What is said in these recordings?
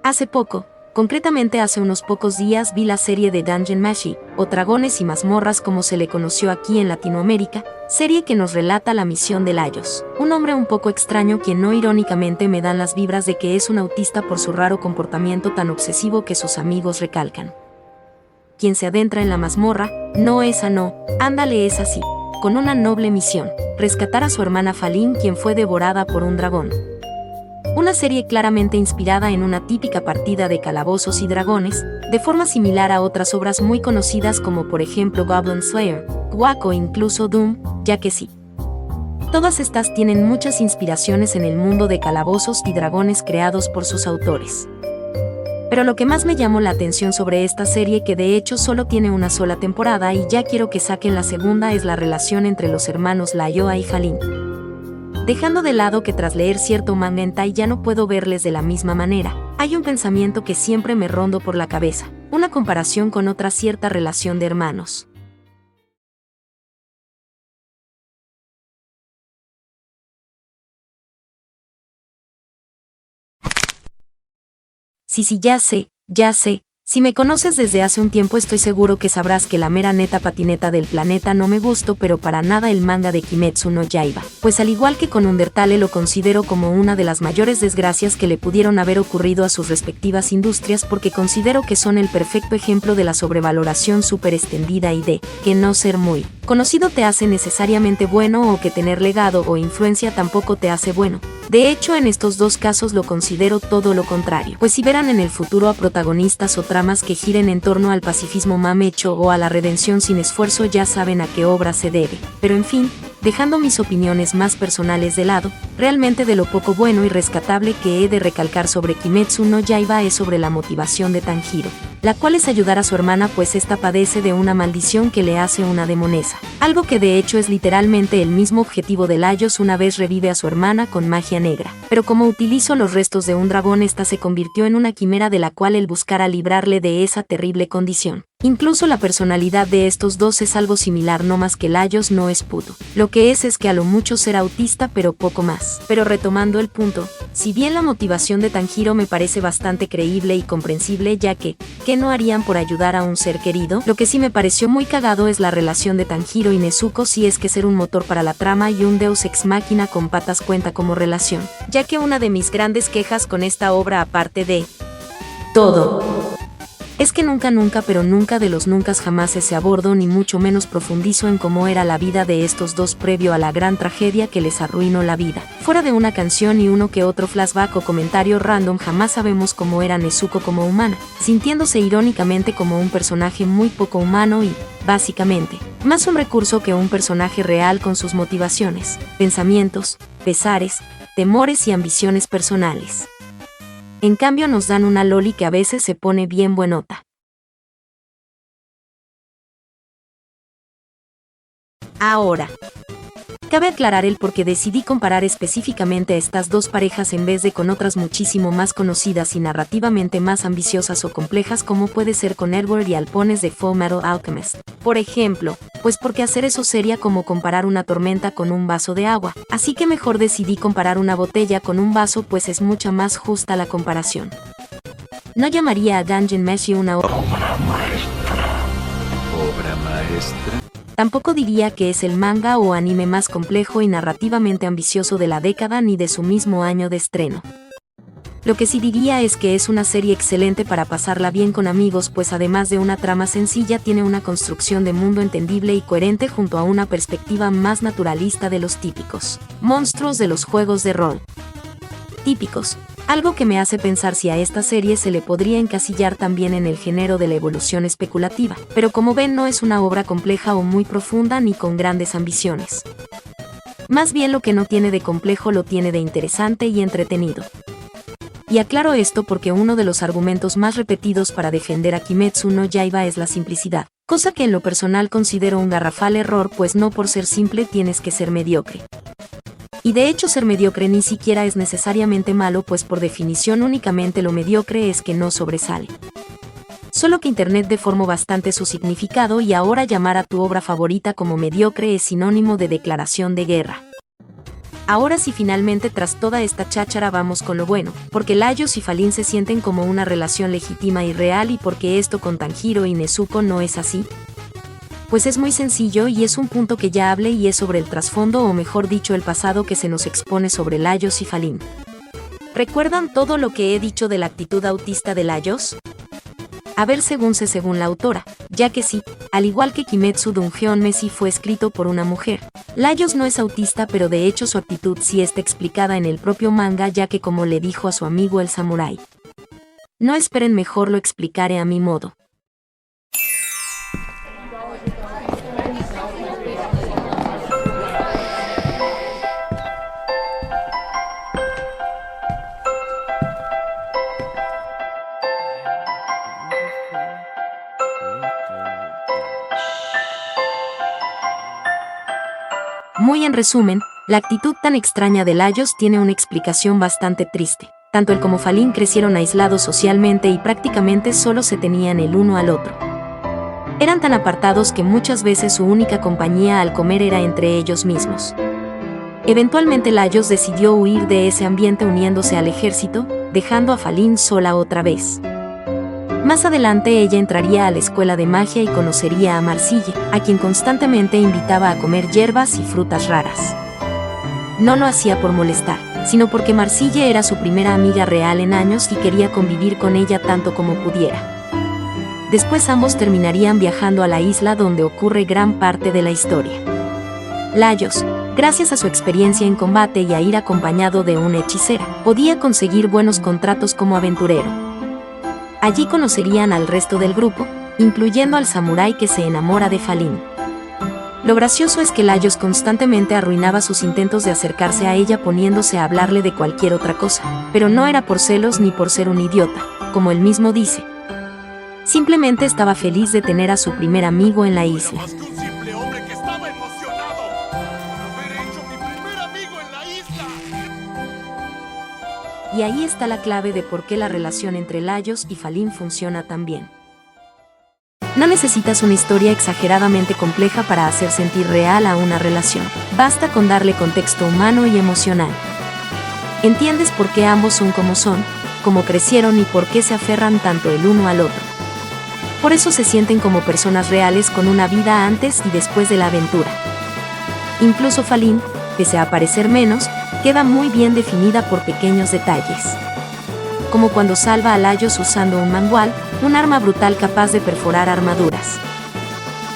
Hace poco, concretamente hace unos pocos días vi la serie de Dungeon Meshi, o Dragones y Mazmorras como se le conoció aquí en Latinoamérica, serie que nos relata la misión de Laios, un hombre un poco extraño quien no irónicamente me dan las vibras de que es un autista por su raro comportamiento tan obsesivo que sus amigos recalcan. Quien se adentra en la mazmorra, no esa no, ándale es así, con una noble misión, rescatar a su hermana Falin quien fue devorada por un dragón. Una serie claramente inspirada en una típica partida de calabozos y dragones, de forma similar a otras obras muy conocidas como por ejemplo Goblin Slayer, Quack o incluso Doom, ya que sí. Todas estas tienen muchas inspiraciones en el mundo de calabozos y dragones creados por sus autores. Pero lo que más me llamó la atención sobre esta serie, que de hecho solo tiene una sola temporada y ya quiero que saquen la segunda, es la relación entre los hermanos Layoa y Falin. Dejando de lado que tras leer cierto manga hentai ya no puedo verles de la misma manera, hay un pensamiento que siempre me rondo por la cabeza, una comparación con otra cierta relación de hermanos. Sí, ya sé. Si me conoces desde hace un tiempo estoy seguro que sabrás que la mera neta patineta del planeta no me gustó pero para nada el manga de Kimetsu no Yaiba, pues al igual que con Undertale lo considero como una de las mayores desgracias que le pudieron haber ocurrido a sus respectivas industrias, porque considero que son el perfecto ejemplo de la sobrevaloración súper extendida y de que no ser muy conocido te hace necesariamente bueno o que tener legado o influencia tampoco te hace bueno. De hecho, en estos dos casos lo considero todo lo contrario, pues si verán en el futuro a protagonistas o tramas que giren en torno al pacifismo mamecho o a la redención sin esfuerzo, ya saben a qué obra se debe. Pero en fin, dejando mis opiniones más personales de lado, realmente de lo poco bueno y rescatable que he de recalcar sobre Kimetsu no Yaiba es sobre la motivación de Tanjiro, la cual es ayudar a su hermana pues esta padece de una maldición que le hace una demonesa, algo que de hecho es literalmente el mismo objetivo de Laios una vez revive a su hermana con magia negra, pero como utilizó los restos de un dragón, esta se convirtió en una quimera de la cual él buscará librarle de esa terrible condición. Incluso la personalidad de estos dos es algo similar, no más que Laios no es puto, lo que es que a lo mucho será autista pero poco más. Pero retomando el punto, si bien la motivación de Tanjiro me parece bastante creíble y comprensible, ya que, ¿qué no harían por ayudar a un ser querido? Lo que sí me pareció muy cagado es la relación de Tanjiro y Nezuko, si es que ser un motor para la trama y un deus ex machina con patas cuenta como relación, ya que una de mis grandes quejas con esta obra, aparte de todo, es que nunca pero nunca de los nunca jamás se abordó ni mucho menos profundizó en cómo era la vida de estos dos previo a la gran tragedia que les arruinó la vida. Fuera de una canción y uno que otro flashback o comentario random, jamás sabemos cómo era Nezuko como humana, sintiéndose irónicamente como un personaje muy poco humano y, básicamente, más un recurso que un personaje real con sus motivaciones, pensamientos, pesares, temores y ambiciones personales. En cambio nos dan una loli que a veces se pone bien buenota. Ahora, cabe aclarar el por qué decidí comparar específicamente a estas dos parejas en vez de con otras muchísimo más conocidas y narrativamente más ambiciosas o complejas, como puede ser con Edward y Alpones de Fullmetal Alchemist. Por ejemplo, pues porque hacer eso sería como comparar una tormenta con un vaso de agua, así que mejor decidí comparar una botella con un vaso, pues es mucha más justa la comparación. No llamaría a Dungeon Meshi una obra maestra. ¿Obra maestra? Tampoco diría que es el manga o anime más complejo y narrativamente ambicioso de la década ni de su mismo año de estreno. Lo que sí diría es que es una serie excelente para pasarla bien con amigos, pues además de una trama sencilla tiene una construcción de mundo entendible y coherente junto a una perspectiva más naturalista de los típicos monstruos de los juegos de rol. Típicos. Algo que me hace pensar si a esta serie se le podría encasillar también en el género de la evolución especulativa, pero como ven no es una obra compleja o muy profunda ni con grandes ambiciones. Más bien lo que no tiene de complejo lo tiene de interesante y entretenido. Y aclaro esto porque uno de los argumentos más repetidos para defender a Kimetsu no Yaiba es la simplicidad, cosa que en lo personal considero un garrafal error, pues no por ser simple tienes que ser mediocre. Y de hecho ser mediocre ni siquiera es necesariamente malo, pues por definición únicamente lo mediocre es que no sobresale. Solo que Internet deformó bastante su significado y ahora llamar a tu obra favorita como mediocre es sinónimo de declaración de guerra. Ahora sí, finalmente tras toda esta cháchara vamos con lo bueno, porque Laios y Falin se sienten como una relación legítima y real, y porque esto con Tanjiro y Nezuko no es así. Pues es muy sencillo y es un punto que ya hablé, y es sobre el trasfondo, o mejor dicho el pasado que se nos expone sobre Laios y Falin. ¿Recuerdan todo lo que he dicho de la actitud autista de Laios? A ver, según la autora, ya que sí, al igual que Kimetsu Dungeon Meshi fue escrito por una mujer, Laios no es autista, pero de hecho su actitud sí está explicada en el propio manga, ya que como le dijo a su amigo el samurái. No esperen, mejor lo explicaré a mi modo. Muy en resumen, la actitud tan extraña de Laios tiene una explicación bastante triste. Tanto él como Falin crecieron aislados socialmente y prácticamente solo se tenían el uno al otro. Eran tan apartados que muchas veces su única compañía al comer era entre ellos mismos. Eventualmente Laios decidió huir de ese ambiente uniéndose al ejército, dejando a Falin sola otra vez. Más adelante ella entraría a la escuela de magia y conocería a Marcille, a quien constantemente invitaba a comer hierbas y frutas raras. No lo hacía por molestar, sino porque Marcille era su primera amiga real en años y quería convivir con ella tanto como pudiera. Después ambos terminarían viajando a la isla donde ocurre gran parte de la historia. Laios, gracias a su experiencia en combate y a ir acompañado de una hechicera, podía conseguir buenos contratos como aventurero. Allí conocerían al resto del grupo, incluyendo al samurái que se enamora de Falin. Lo gracioso es que Laios constantemente arruinaba sus intentos de acercarse a ella poniéndose a hablarle de cualquier otra cosa, pero no era por celos ni por ser un idiota, como él mismo dice. Simplemente estaba feliz de tener a su primer amigo en la isla. Y ahí está la clave de por qué la relación entre Laios y Falin funciona tan bien. No necesitas una historia exageradamente compleja para hacer sentir real a una relación. Basta con darle contexto humano y emocional. Entiendes por qué ambos son, cómo crecieron y por qué se aferran tanto el uno al otro. Por eso se sienten como personas reales con una vida antes y después de la aventura. Incluso Falin, pese a parecer menos, queda muy bien definida por pequeños detalles. Como cuando salva a Laios usando un mangual, un arma brutal capaz de perforar armaduras.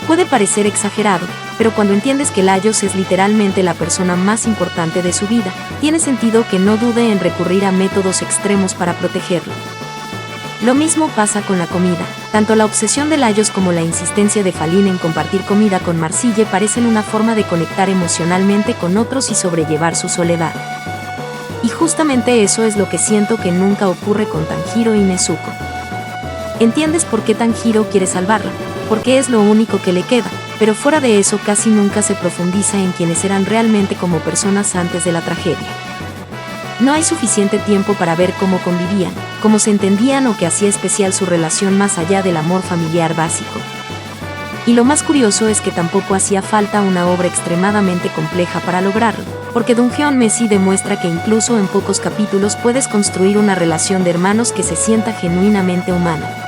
Puede parecer exagerado, pero cuando entiendes que Laios es literalmente la persona más importante de su vida, tiene sentido que no dude en recurrir a métodos extremos para protegerlo. Lo mismo pasa con la comida. Tanto la obsesión de Laios como la insistencia de Falin en compartir comida con Marcille parecen una forma de conectar emocionalmente con otros y sobrellevar su soledad. Y justamente eso es lo que siento que nunca ocurre con Tanjiro y Nezuko. Entiendes por qué Tanjiro quiere salvarla, porque es lo único que le queda, pero fuera de eso casi nunca se profundiza en quienes eran realmente como personas antes de la tragedia. No hay suficiente tiempo para ver cómo convivían, cómo se entendían o qué hacía especial su relación más allá del amor familiar básico. Y lo más curioso es que tampoco hacía falta una obra extremadamente compleja para lograrlo, porque Dungeon Meshi demuestra que incluso en pocos capítulos puedes construir una relación de hermanos que se sienta genuinamente humana.